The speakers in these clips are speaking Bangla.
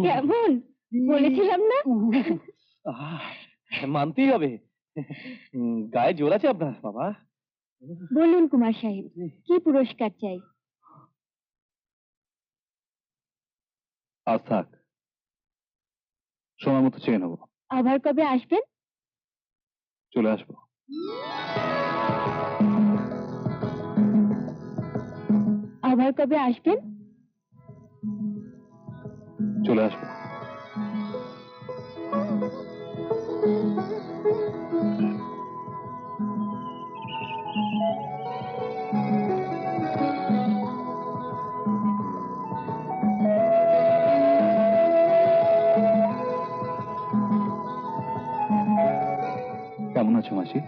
কেমন বলেছিলাম না? মানতেই হবে। গায়ে জোর আছে আপনার বাবা। বলুন কুমার সাহেব, কি পুরস্কার চাই? আজ থাক, সময় মতো চেয়ে নেবো। আবার কবে আসবেন? চলে আসবো। আবার কবে আসবেন? চলে আসবো। কেমন আছো মাসি?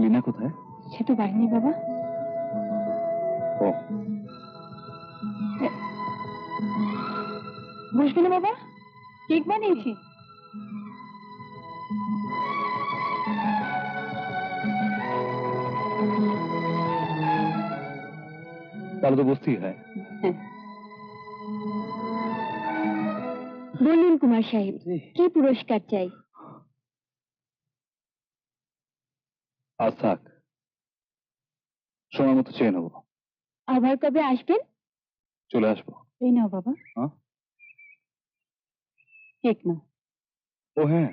লীনা কোথায়? সে তো বাহিনী বাবা। ও, বসবে না বাবা, কেক বানিয়েছি। তাহলে তো বসতেই হয়। বলুন কুমার সাহেব, কি পুরস্কার চাই? আজ থাক, সময় মতো চেয়ে নেবো। আবার কবে আসবেন? চলে আসবো। এই নাও বাবা, কেক নাও। ও হ্যাঁ,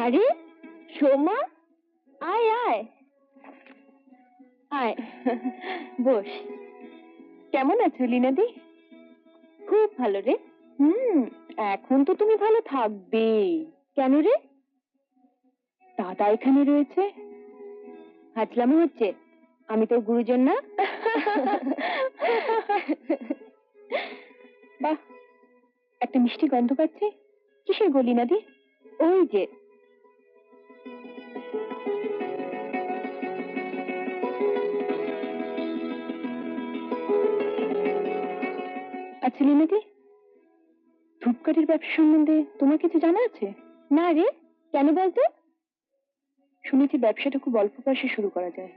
আরে সোমা, আয় আয় আয়, বস। কেমন আছো লীনাদি? খুব ভালো রে। এখন তো তুমি ভালো থাকবে। কেন রে? দাদা এখানে রয়েছে। হাজলামি হচ্ছে? আমি তোর গুরুজন না? বাহ, একটা মিষ্টি গন্ধ পাচ্ছি। কিসের গো লীনাদি? ওই যে। আচ্ছা লীনাদি, ধূপকাঠির ব্যবসা সম্বন্ধে তোমার কিছু জানা আছে? না রে, কেন বলতো? শুনেছি ব্যবসাটা খুব অল্প পয়সা শুরু করা যায়।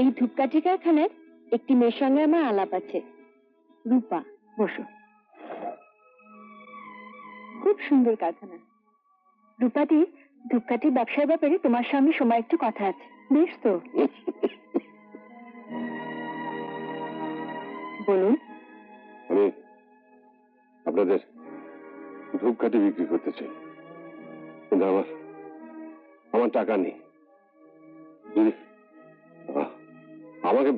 এই ধূপকাঠি কারখানার একটি মেয়ের সঙ্গে আমার আলাপ আছে, রূপা। বসো। খুব সুন্দর কারখানা। রূপাদি, ধূপকাঠির ব্যবসার ব্যাপারে তোমার সঙ্গে সময় একটু কথা আছে। বেশ তো, বলুন। আমি আপনাদের ধূপকাঠি বিক্রি করতে চাই, কিন্তু আমার টাকা নেই। যদি আমাকে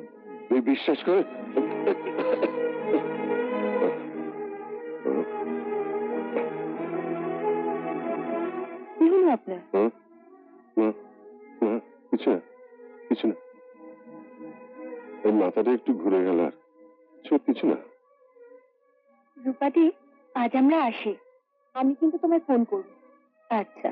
বিশ্বাস করে কি হলো আপনার? কিছু না, কিছু না, এই মাথাটা একটু ঘুরে গেল, আর কিছু না। রূপাদি, আজ আমরা আসি। আমি কিন্তু তোমায় ফোন করব। আচ্ছা।